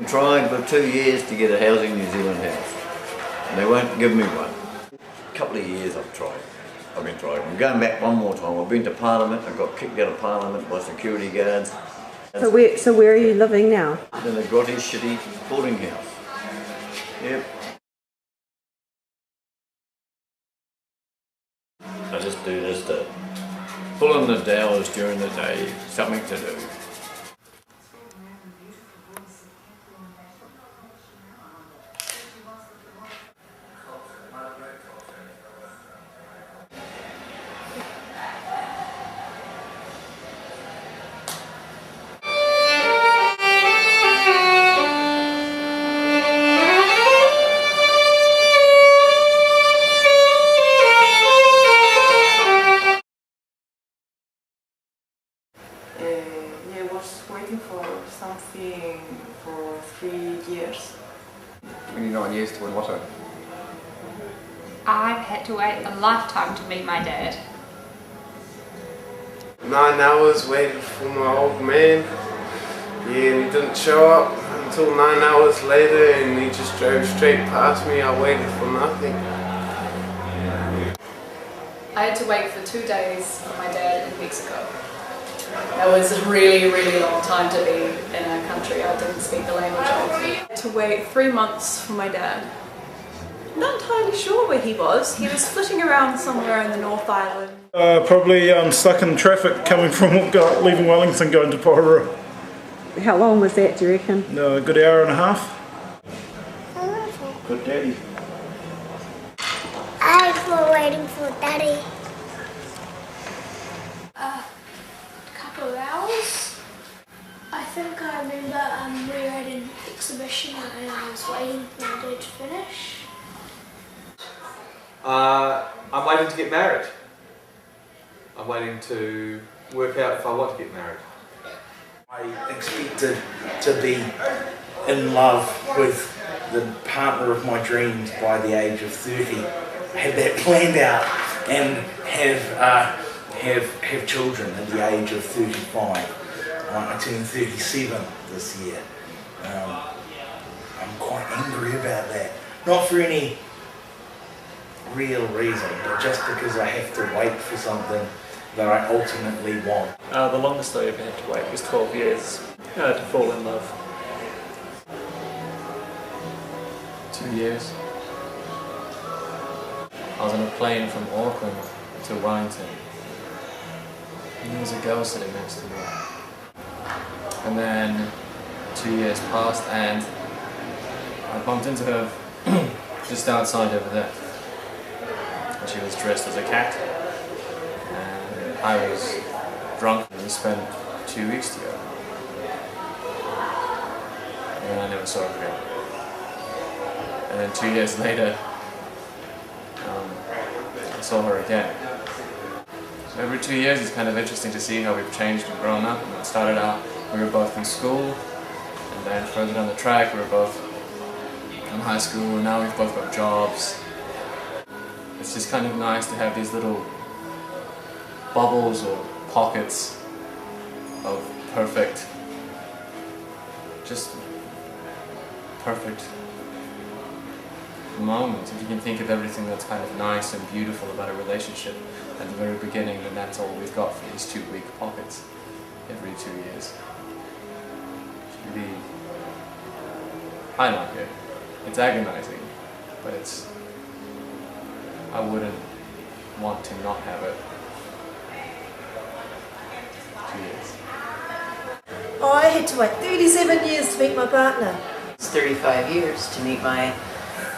I'm trying for 2 years to get a Housing New Zealand house, and they won't give me one. A couple of years I've been trying. I'm going back one more time. I've been to Parliament. I got kicked out of Parliament by security guards. So where are you living now? In a grotty, shitty boarding house. Yep. I just do this to pull in the dowels during the day, something to do. I was waiting for something for 3 years. 29 years to win Lotto. I've had to wait a lifetime to meet my dad. 9 hours waiting for my old man. Yeah, and he didn't show up until 9 hours later, and he just drove straight past me. I waited for nothing. I had to wait for 2 days for my dad in Mexico. That was a really, really long time to be in a country I didn't speak the language of. I had to wait 3 months for my dad. Not entirely sure where he was. He was flitting around somewhere in the North Island. Probably stuck in traffic coming from leaving Wellington going to Porora. How long was that, do you reckon? A good hour and a half. Good daddy. I've been waiting for Daddy. Couple of hours. I think I remember we were at an exhibition and I was waiting for my dad to finish. I'm waiting to get married. I'm waiting to work out if I want to get married. I expected to be in love with the partner of my dreams by the age of 30. I had that planned out and have children at the age of 35. I turned 37 this year. I'm quite angry about that. Not for any real reason, but just because I have to wait for something that I ultimately want. The longest I ever had to wait was 12 years to fall in love. 2 years. I was on a plane from Auckland to Wellington, and there was a girl sitting next to me. And then 2 years passed and I bumped into her just outside over there. And she was dressed as a cat. And I was drunk and we spent 2 weeks together. And I never saw her again. And then 2 years later, I saw her again. So every 2 years it's kind of interesting to see how we've changed and grown up. And it started out, we were both in school, and then further down the track we were both in high school, and now we've both got jobs. It's just kind of nice to have these little bubbles or pockets of perfect, just perfect moments. If you can think of everything that's kind of nice and beautiful about a relationship at the very beginning, then that's all we've got for these 2 week pockets every 2 years. It's really, I like it. It's agonizing, but I wouldn't want to not have it. 2 years. Oh, I had to wait 37 years to meet my partner. It's 35 years to meet my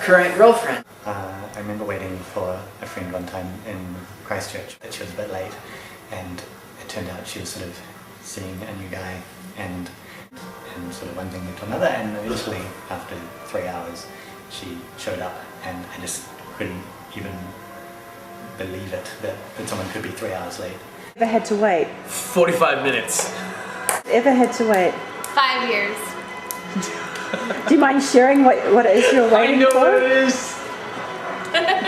current girlfriend. I remember waiting for a friend one time in Christchurch, but she was a bit late, and it turned out she was sort of seeing a new guy, and sort of one thing led to another, and eventually after 3 hours she showed up, and I just couldn't even believe it that someone could be 3 hours late. Ever had to wait? 45 minutes. Ever had to wait? 5 years. Do you mind sharing what it is you're waiting for? I know what it is.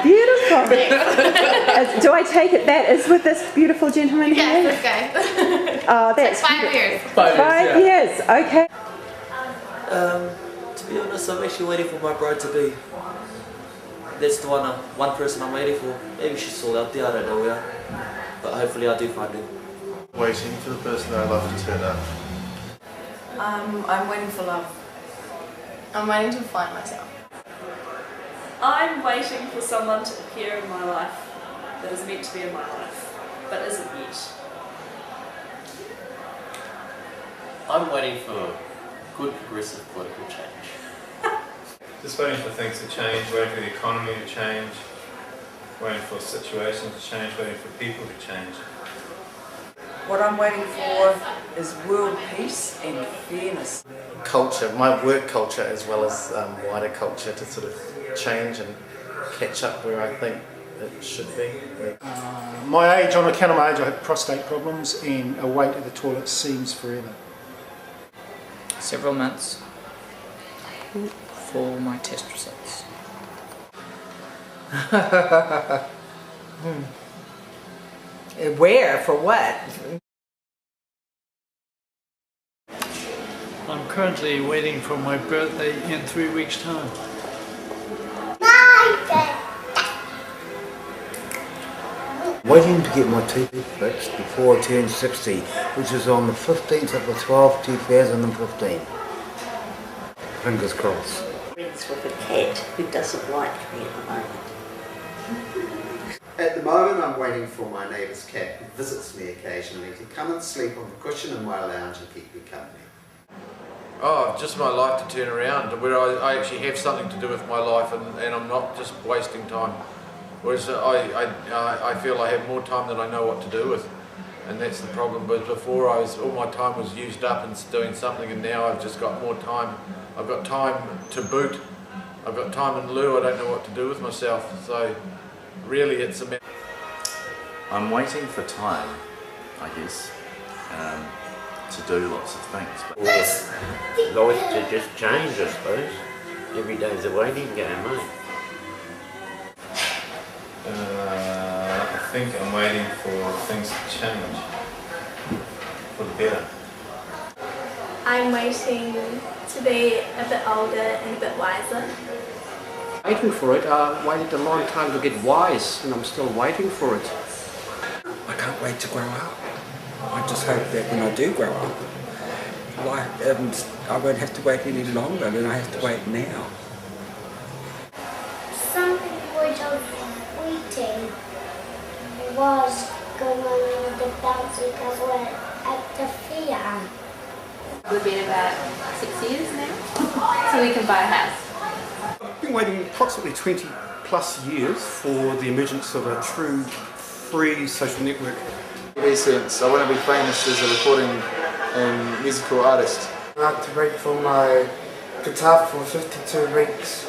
Beautiful. Do I take it that is with this beautiful gentleman here? Yes, this guy. Oh, that's 5 years. 5 years, okay. To be honest, I'm actually waiting for my bride to be. That's the one person I'm waiting for. Maybe she's still out there, I don't know where. But hopefully I do find her. Waiting for the person I love to turn up. I'm waiting for love. I'm waiting to find myself. I'm waiting for someone to appear in my life that is meant to be in my life, but isn't yet. I'm waiting for good progressive political change. Just waiting for things to change, waiting for the economy to change, waiting for situations to change, waiting for people to change. What I'm waiting for is world peace and fairness. Culture, my work culture as well as wider culture to sort of change and catch up where I think it should be. My age, on account of my age, I have prostate problems and a wait at the toilet seems forever. Several months for my test results. Where? For what? I'm currently waiting for my birthday in 3 weeks' time. Waiting to get my teeth fixed before I turn 60, which is on the 15th of the 12th, 2015. Fingers crossed. Friends with a cat who doesn't like me at the moment. At the moment I'm waiting for my neighbour's cat who visits me occasionally to come and sleep on the cushion in my lounge and keep me company. Oh, just my life to turn around, where I actually have something to do with my life and I'm not just wasting time. Whereas I feel I have more time than I know what to do with. And that's the problem. But before all my time was used up in doing something, and now I've just got more time. I've got time to boot. I've got time in lieu. I don't know what to do with myself. So really it's a matter. I'm waiting for time, I guess, to do lots of things. But Life to just change, I suppose. Every day's a waiting game, mate. I think I'm waiting for things to change for the better. I'm waiting to be a bit older and a bit wiser. Waiting for it. I waited a long time to get wise, and I'm still waiting for it. I can't wait to grow up. I just hope that when I do grow up, I won't have to wait any longer than I have to wait now. Something which I was waiting was going on with the bouncy castle at the fair. We've been about 6 years now, so we can buy a house. I've been waiting approximately 20 plus years for the emergence of a true free social network. Since I want to be famous as a recording and musical artist. I had to wait for my guitar for 52 weeks.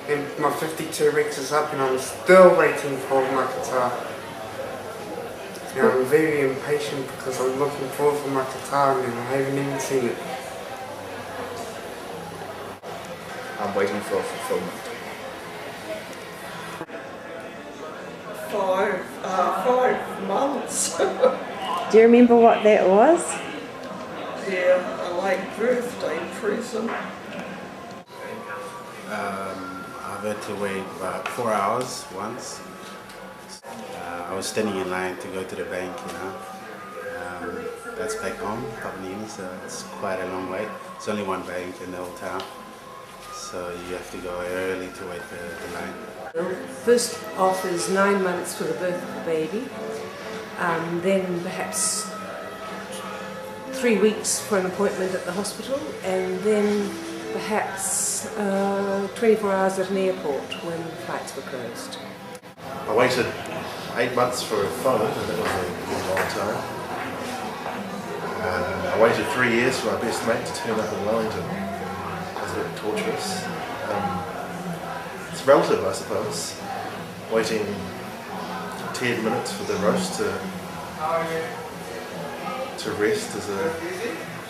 And my 52 weeks is up and I'm still waiting for my guitar. And I'm very impatient because I'm looking forward for my guitar and I haven't even seen it. I'm waiting for fulfillment. 5 months. Do you remember what that was? Yeah, a late birthday present. I've had to wait about 4 hours once. I was standing in line to go to the bank, you know. That's back home, Papua, so it's quite a long wait. There's only one bank in the whole town, so you have to go early to wait the line. First off is 9 months for the birth of the baby, then perhaps 3 weeks for an appointment at the hospital, and then perhaps 24 hours at an airport when flights were closed. I waited 8 months for a phone, and that was a good long time. I waited 3 years for my best mate to turn up in Wellington. It was a bit torturous. It's relative, I suppose. Waiting 10 minutes for the roast to rest is a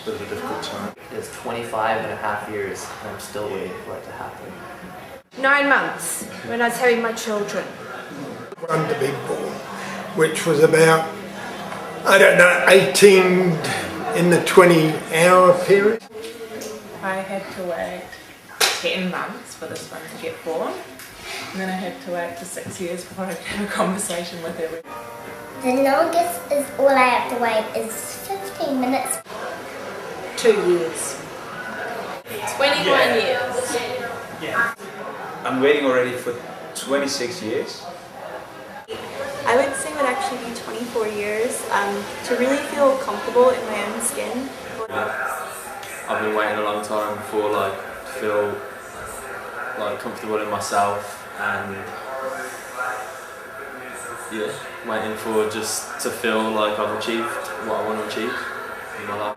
bit of a difficult time. It's 25.5 years and I'm still waiting for it to happen. 9 months when I was having my children. One to be born, which was about, I don't know, 18 in the 20-hour period. I had to wait 10 months for this one to get born. And then I had to wait for 6 years before I could have a conversation with her. The longest is all I have to wait is 15 minutes. 2 years. 21 years. I'm waiting already for 26 years. I would say it would actually be 24 years to really feel comfortable in my own skin. I've been waiting a long time for like to feel like comfortable in myself, and yeah, waiting for just to feel like I've achieved what I want to achieve in my life.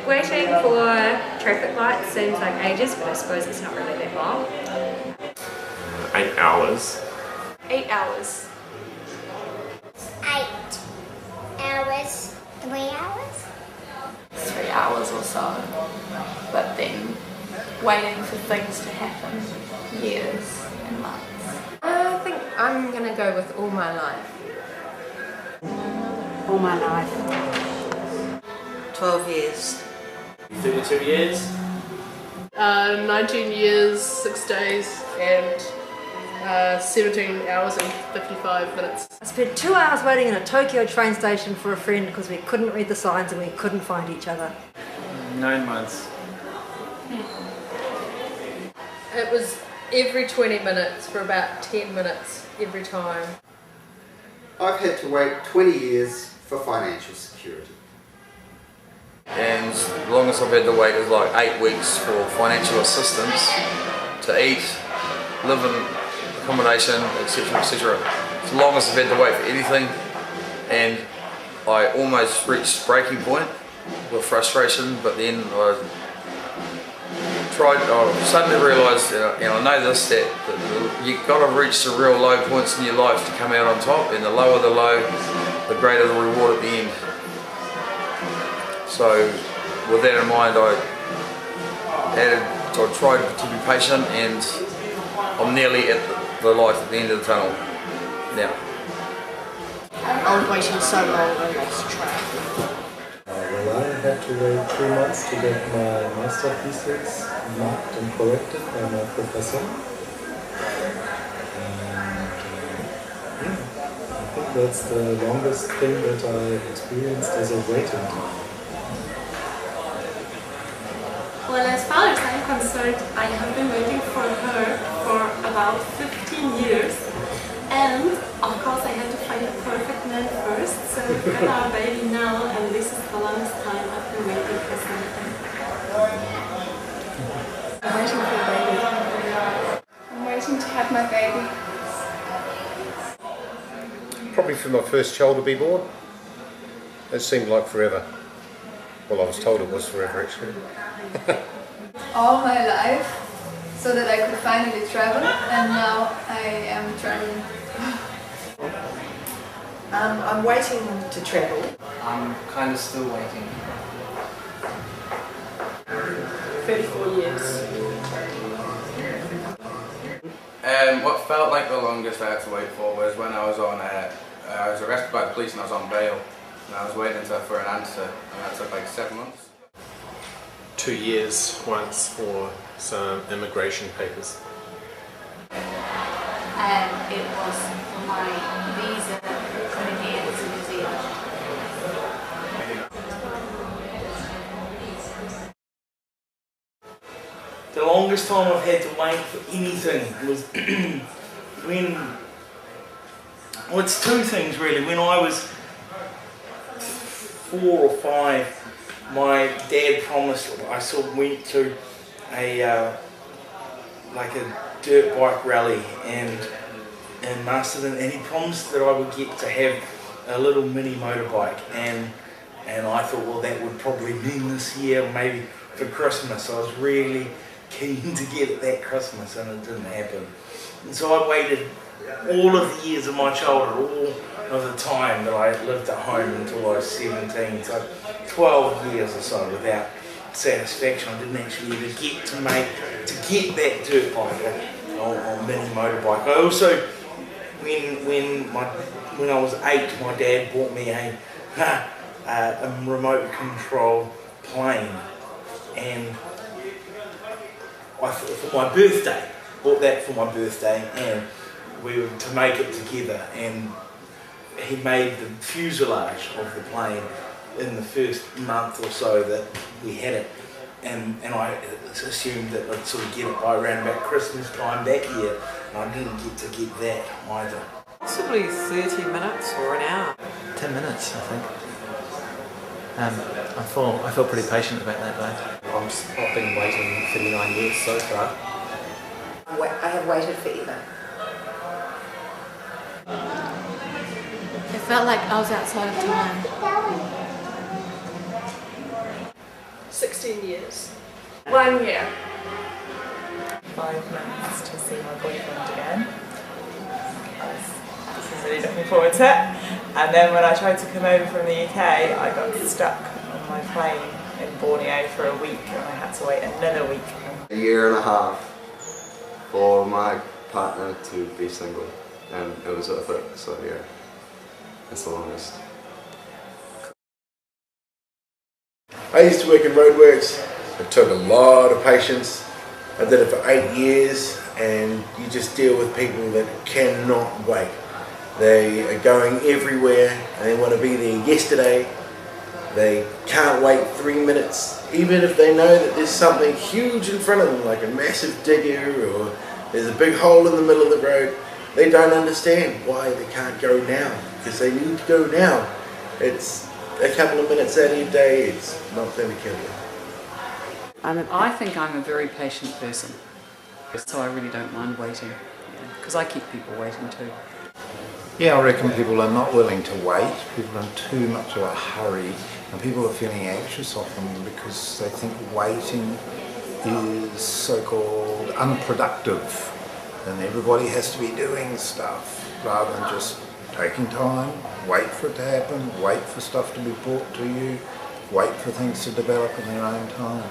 Waiting for traffic lights seems like ages, but I suppose it's not really that long. 8 hours. 8 hours. 8 hours. 3 hours? 3 hours or so. But then waiting for things to happen. Years and months. I think I'm going to go with all my life. All my life. 12 years. 32 years. 19 years, 6 days, and 17 hours and 55 minutes. I spent 2 hours waiting in a Tokyo train station for a friend because we couldn't read the signs and we couldn't find each other. 9 months. It was every 20 minutes for about 10 minutes every time. I've had to wait 20 years for financial security. And the longest I've had to wait is like 8 weeks for financial assistance to eat, live in accommodation, etc, etc. It's the longest I've had to wait for anything, and I almost reached breaking point with frustration, but then I suddenly realised, and I know this, that you've got to reach the real low points in your life to come out on top, and the lower the low, the greater the reward at the end. So with that in mind, I tried to be patient, and I'm nearly at the light at the end of the tunnel now. I was waiting so long I lost track. Well, I had to wait 3 months to get my master thesis marked and corrected by my professor. And I think that's the longest thing that I experienced as a waiting time. Well, as far as I'm concerned, I have been waiting for her for about 15 years. And of course I had to find a perfect man first, so we've got our baby now, and this is the longest time I've been waiting for something. I'm waiting for a baby. I'm waiting to have my baby. Probably for my first child to be born. It seemed like forever. Well, I was told it was forever actually. All my life, so that I could finally travel, and now I am traveling. I'm waiting to travel. I'm kind of still waiting. 34 years. What felt like the longest I had to wait for was when I was I was arrested by the police and I was on bail, and I was waiting for an answer, and that took like 7 months. 2 years once for some immigration papers. And it was for my visa coming here to New Zealand. The longest time I've had to wait for anything was when, well, it's two things really. When I was 4 or 5, my dad promised, I sort of went to a like a dirt bike rally in Masterton, and he promised that I would get to have a little mini motorbike, and I thought, well, that would probably mean this year, maybe for Christmas. I was really keen to get it that Christmas, and it didn't happen. And so I waited all of the years of my childhood, all of the time that I lived at home until I was 17, so 12 years or so without satisfaction. I didn't actually ever get to get that dirt bike or mini motorbike. I also, when I was 8, my dad bought me a remote control plane, and for my birthday. Bought that for my birthday, and we were to make it together. And he made the fuselage of the plane in the first month or so that we had it. And I assumed that I'd sort of get it by around about Christmas time that year, and I didn't get to get that either. Possibly 30 minutes or an hour. 10 minutes, I think. I feel pretty patient about that day. I've been waiting 39 years so far. I have waited forever. It felt like I was outside of time. 16 years. 1 year. 5 months to see my boyfriend again. I was really looking forward to it. And then when I tried to come over from the UK, I got stuck on my plane in Borneo for a week, and I had to wait another week. A year and a half for my partner to be single, and it was worth it, so yeah, it's the longest. I used to work in roadworks. It took a lot of patience. I did it for 8 years, and you just deal with people that cannot wait. They are going everywhere and they want to be there yesterday. They can't wait 3 minutes, even if they know that there's something huge in front of them, like a massive digger or there's a big hole in the middle of the road. They don't understand why they can't go now, because they need to go now. It's a couple of minutes out of your day, it's not going to kill you. I think I'm a very patient person, so I really don't mind waiting, because I keep people waiting too. Yeah, I reckon people are not willing to wait, people are in too much of a hurry, and people are feeling anxious often because they think waiting is so-called unproductive, and everybody has to be doing stuff rather than just taking time, wait for it to happen, wait for stuff to be brought to you, wait for things to develop in their own time.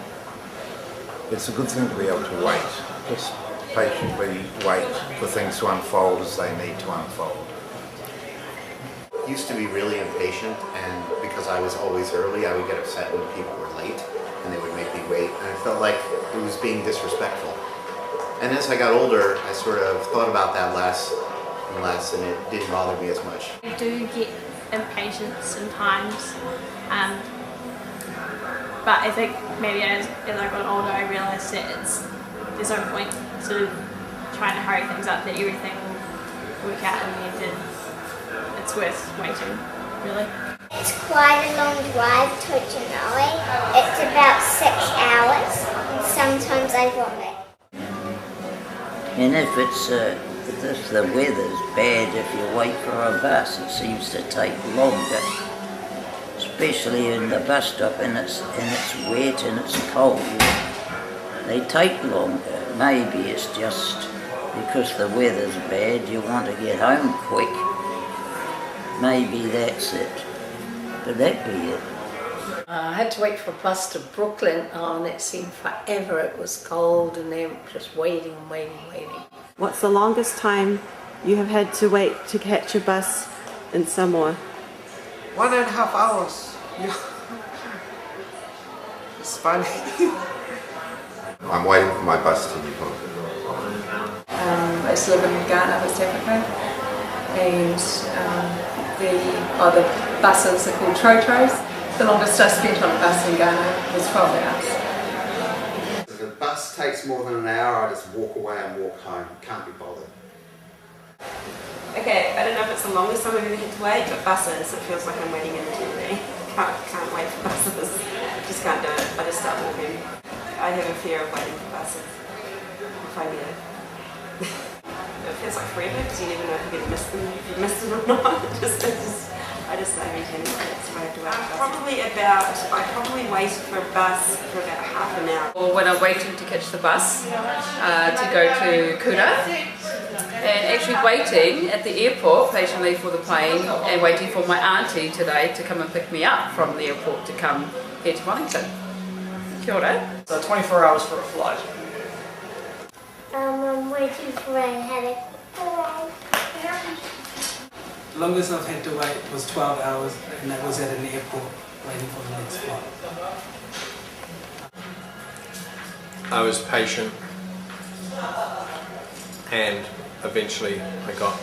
It's a good thing to be able to wait, just patiently wait for things to unfold as they need to unfold. Used to be really impatient, and because I was always early, I would get upset when people were late and they would make me wait, and I felt like it was being disrespectful. And as I got older, I sort of thought about that less and less, and it didn't bother me as much. I do get impatient sometimes, but I think maybe as I got older I realised that there's no point sort of trying to hurry things up, that everything will work out in the end, and it's worth waiting, really. It's quite a long drive to Genoa. It's about 6 hours, and sometimes I vomit. And if the weather's bad, if you wait for a bus, it seems to take longer. Especially in the bus stop, and it's wet and it's cold. They take longer. Maybe it's just because the weather's bad, you want to get home quick. Maybe that's it. Could that be it? I had to wait for a bus to Brooklyn, and it seemed forever. It was cold and then just waiting and waiting and waiting. What's the longest time you have had to wait to catch a bus in Samoa? 1.5 hours. It's funny. I'm waiting for my bus to Nippon. I used to live in Ghana, West Africa, and the buses are called trotros. The longest I spent on a bus in Ghana was 12 hours. If the bus takes more than an hour, I just walk away and walk home. Can't be bothered. Okay, I don't know if it's the longest time I've ever had to wait, but buses, it feels like I'm waiting in eternity. Can't wait for buses. Just can't do it. I just start walking. I have a fear of waiting for buses. If I get it. It feels like forever because you never know if you're going to miss them, if you miss them or not. I just don't maintain it. That's why I have to wait for buses. I probably waited for a bus for about half an hour. Or when I'm waiting to catch the bus to go to Kura. And actually waiting at the airport patiently for the plane, and waiting for my auntie today to come and pick me up from the airport to come here to Wellington. Kia ora. So 24 hours for a flight. I'm waiting for a helicopter. The longest I've had to wait was 12 hours, and that was at an airport waiting for the next flight. I was patient and eventually I got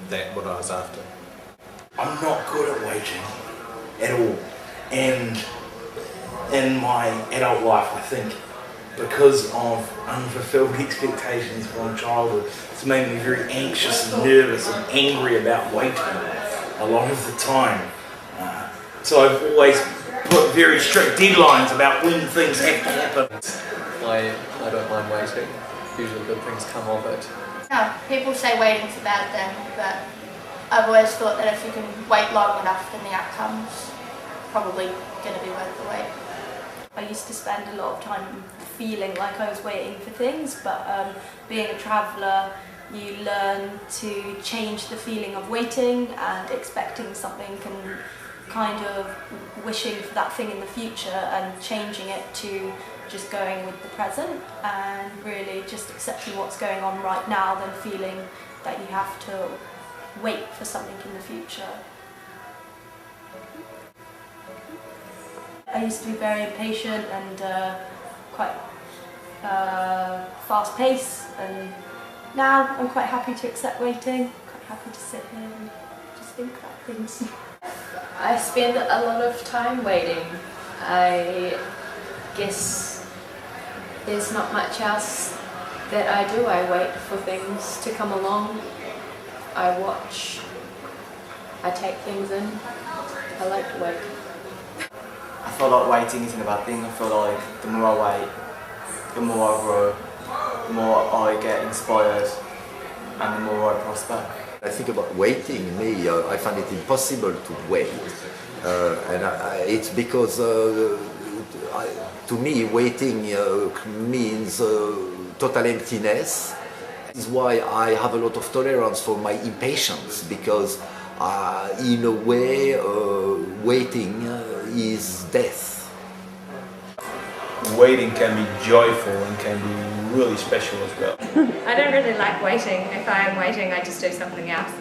that what I was after. I'm not good at waiting at all, and in my adult life I think because of unfulfilled expectations from childhood, it's made me very anxious and nervous and angry about waiting a lot of the time. So I've always put very strict deadlines about when things have to happen. I don't mind waiting. Usually good things come of it. No, people say waiting's a bad thing, but I've always thought that if you can wait long enough, then the outcome's probably going to be worth the wait. I used to spend a lot of time feeling like I was waiting for things, but being a traveller, you learn to change the feeling of waiting and expecting something and kind of wishing for that thing in the future and changing it to just going with the present and really just accepting what's going on right now than feeling that you have to wait for something in the future. I used to be very impatient and quite fast-paced, and now I'm quite happy to accept waiting, quite happy to sit here and just think about things. I spend a lot of time waiting. I guess there's not much else that I do. I wait for things to come along. I watch. I take things in. I like to wait. I feel like waiting isn't a bad thing. I feel like the more I wait, the more I grow, the more I get inspired, and the more I prosper. I think about waiting, I find it impossible to wait. It's because, to me, waiting means total emptiness. This is why I have a lot of tolerance for my impatience, because in a way, waiting is death. Waiting can be joyful and can be really special as well. I don't really like waiting. If I am waiting, I just do something else.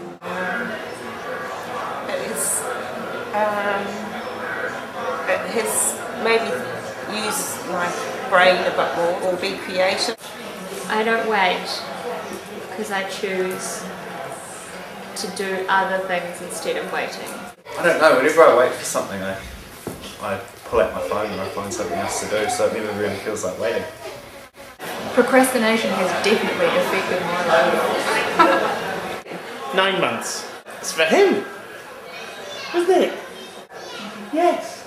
It's maybe use my brain a bit more or be creative. I don't wait because I choose to do other things instead of waiting. I don't know, whenever I wait for something I pull out my phone and I find something else to do, so it never really feels like waiting. Procrastination has definitely affected my life. 9 months. It's for him, isn't it? Yes.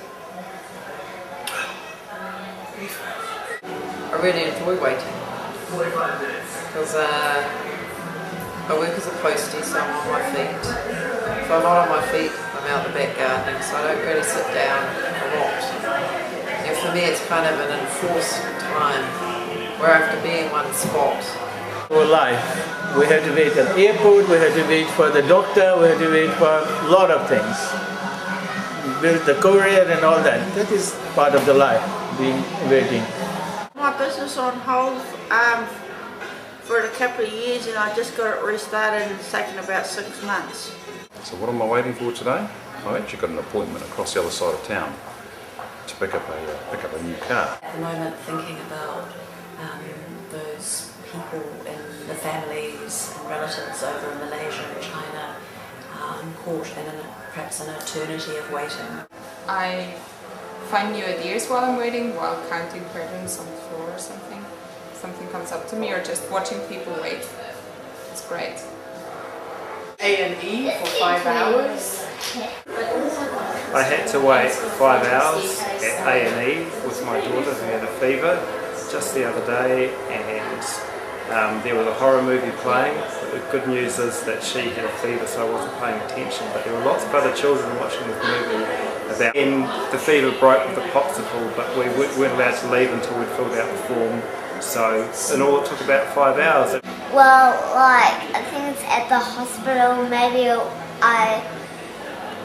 I really enjoy waiting because I work as a postie, so I'm on my feet. If I'm not on my feet, I'm out the back gardening, so I don't really sit down a lot. And for me it's kind of an enforced time where I have to be in one spot. Our life, we have to wait at the airport, we have to wait for the doctor, we have to wait for a lot of things. With the courier and all that, that is part of the life, being waiting. My business on hold for a couple of years, and I just got it restarted and it's taken about 6 months. So what am I waiting for today? I actually got an appointment across the other side of town to pick up a new car. At the moment, thinking about those people and the families and relatives over in Malaysia and China caught in perhaps an eternity of waiting. I find new ideas while I'm waiting, while counting presents on the floor or something. Something comes up to me, or just watching people wait. It's great. A&E for 5 hours. I had to wait 5 hours at A&E with my daughter who had a fever just the other day, and there was a horror movie playing. But the good news is that she had a fever, so I wasn't paying attention, but there were lots of other children watching this movie about, and the fever broke with the popsicle, but we weren't allowed to leave until we'd filled out the form. So in all it took about 5 hours. Well, like, I think it's at the hospital, maybe I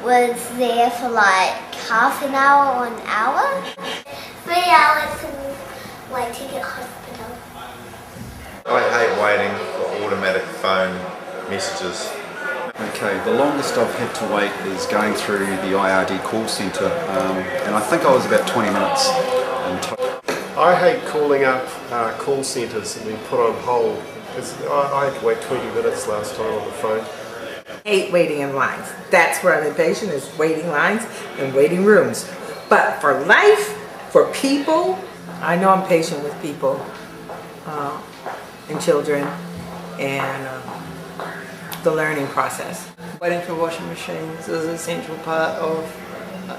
was there for like half an hour or an hour. 3 hours waiting at hospital. I hate waiting for automatic phone messages. Okay, the longest I've had to wait is going through the IRD call centre, and I think I was about 20 minutes. I hate calling up call centres and being put on hold I had to wait 20 minutes last time on the phone. Hate waiting in lines. That's where I'm impatient, is waiting lines and waiting rooms. But for life, for people, I know I'm patient with people and children and the learning process. Waiting for washing machines is an essential part of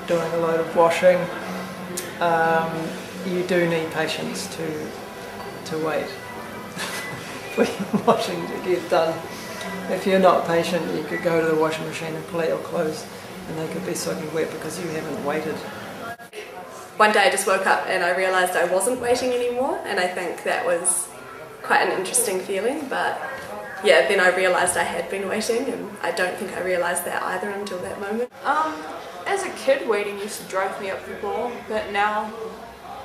doing a load of washing. You do need patience to wait for your washing to get done. If you're not patient, you could go to the washing machine and pull out your clothes and they could be soaking wet because you haven't waited. One day I just woke up and I realised I wasn't waiting anymore, and I think that was quite an interesting feeling, but yeah, then I realised I had been waiting, and I don't think I realised that either until that moment. As a kid, waiting used to drive me up the wall, but now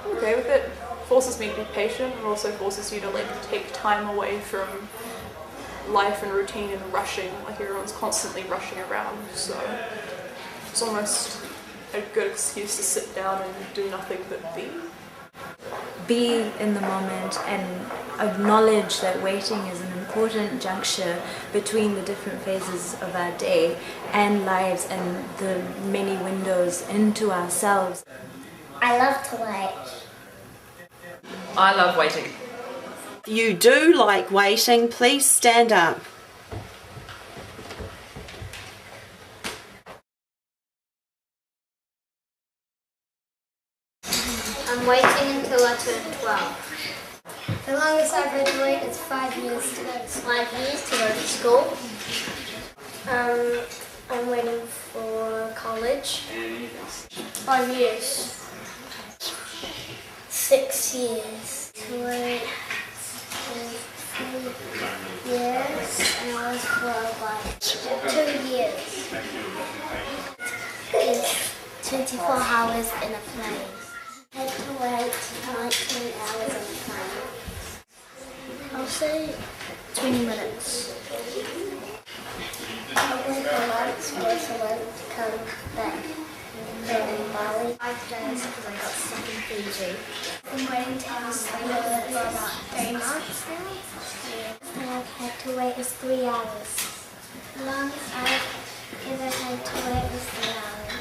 I'm okay with it. Forces me to be patient, and also forces you to take time away from life and routine and rushing. Like everyone's constantly rushing around, so it's almost a good excuse to sit down and do nothing but be. Be in the moment and acknowledge that waiting is an important juncture between the different phases of our day and lives and the many windows into ourselves. I love to wait. I love waiting. You do like waiting, please stand up. I'm waiting until I turn 12. The longest I've had to wait is 5 years to go to 5 years to go to school. I'm waiting for college. 5 years. 6 years to wait. 3 years, and I was for 2 years. It's 24 hours in a plane. I had to wait 19 hours on the plane. I'll say 20 minutes. I went a lot because I wanted to come back from Bali. 5 days because I got stuck in Fiji. I'm waiting to have a sleepover for about 3 months now. And I've had to wait is 3 hours. The longest I've ever had to wait was 3 hours.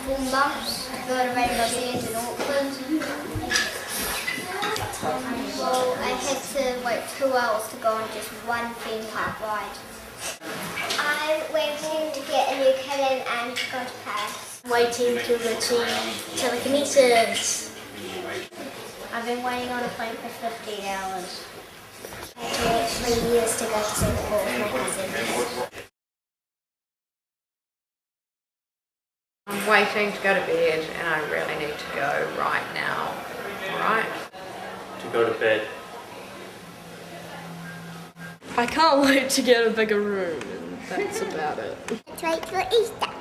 4 months to go to Rainbow Sands in Auckland. Well, I had to wait 2 hours to go on just one theme park ride. I'm waiting to get a new cabin and to go to Paris. Waiting to achieve telekinesis. I've been waiting on a plane for 15 hours. I had to wait 3 years to go to Singapore with my cousin. I'm waiting to go to bed and I really need to go right now. Alright? To go to bed. I can't wait to get a bigger room, and that's about it. Let's wait for Easter.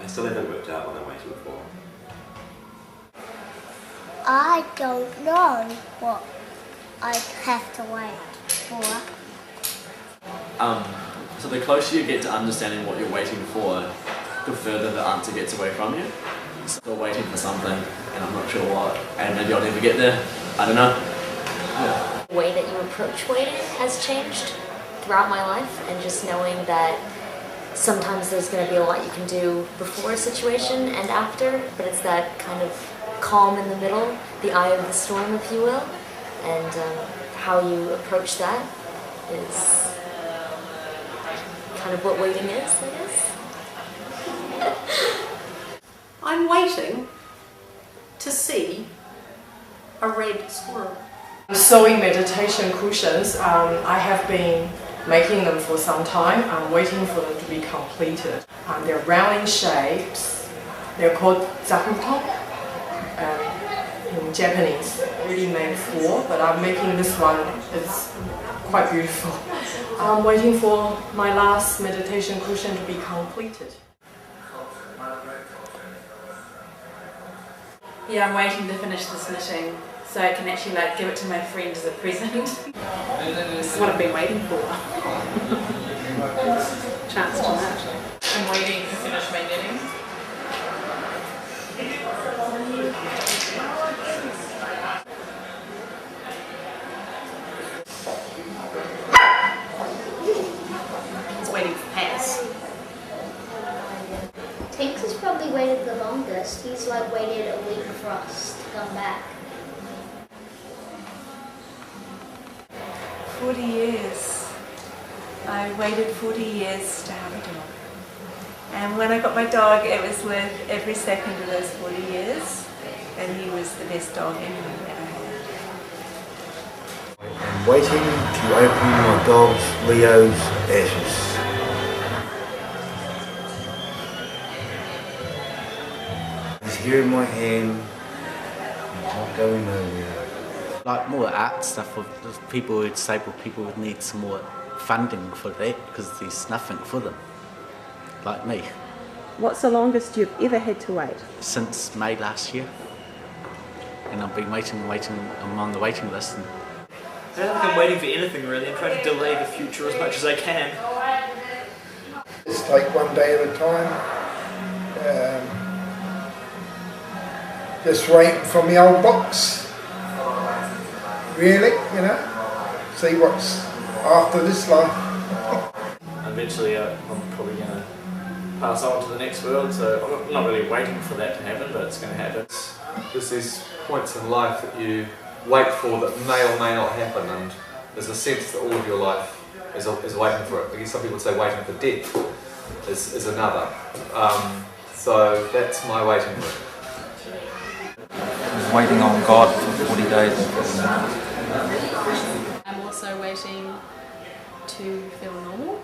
I still haven't worked out what I'm waiting for. I don't know what I have to wait for. So the closer you get to understanding what you're waiting for, the further the answer gets away from you. I'm still waiting for something, and I'm not sure what, and maybe I'll never get there. I don't know. Yeah. The way that you approach waiting has changed throughout my life, and just knowing that sometimes there's going to be a lot you can do before a situation and after, but it's that kind of calm in the middle, the eye of the storm, if you will, and how you approach that is kind of what waiting is, I guess. I'm waiting to see a red squirrel. Sewing meditation cushions, I have been making them for some time. I'm waiting for them to be completed. They're round in shapes. They're called zakupon in Japanese. Really made for, but I'm making this one. It's quite beautiful. I'm waiting for my last meditation cushion to be completed. Yeah, I'm waiting to finish this knitting so I can actually give it to my friend as a present. This is what I've been waiting for. Chance to that. I'm waiting to finish my knitting. longest. He's like waited a week for us to come back. 40 years. I waited 40 years to have a dog. And when I got my dog, it was worth every second of those 40 years. And he was the best dog anyone ever had. I'm waiting to open my dog Leo's ashes. He's here in my hand. He's not going nowhere. Like more art stuff of people, disabled people would need some more funding for that because there's nothing for them, like me. What's the longest you've ever had to wait? Since May last year, and I've been waiting, I'm on the waiting list. And I don't think I'm waiting for anything really, I'm trying to delay the future as much as I can. Just take one day at a time. Just waiting for my old box. Really, you know, see what's after this life. Eventually I'm probably going to pass on to the next world, so I'm not really waiting for that to happen, but it's going to happen. There's these points in life that you wait for that may or may not happen, and there's a sense that all of your life is waiting for it. I guess some people say waiting for death is another. So that's my waiting room. Waiting on God for 40 days. I'm also waiting to feel normal,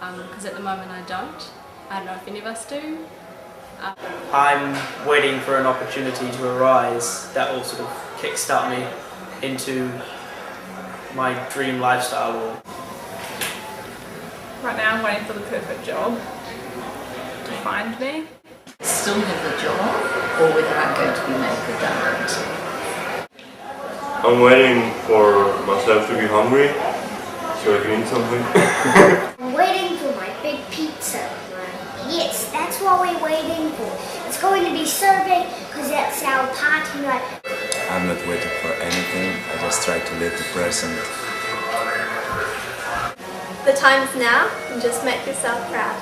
because at the moment I don't. I don't know if any of us do. I'm waiting for an opportunity to arise that will sort of kickstart me into my dream lifestyle. Right now I'm waiting for the perfect job to find me. Still have the job, or whether I'm going to be made redundant. I'm waiting for myself to be hungry so I can eat something. I'm waiting for my big pizza. Yes, that's what we're waiting for. It's going to be so big because that's our party night. I'm not waiting for anything, I just try to live the present. The time is now, and just make yourself proud.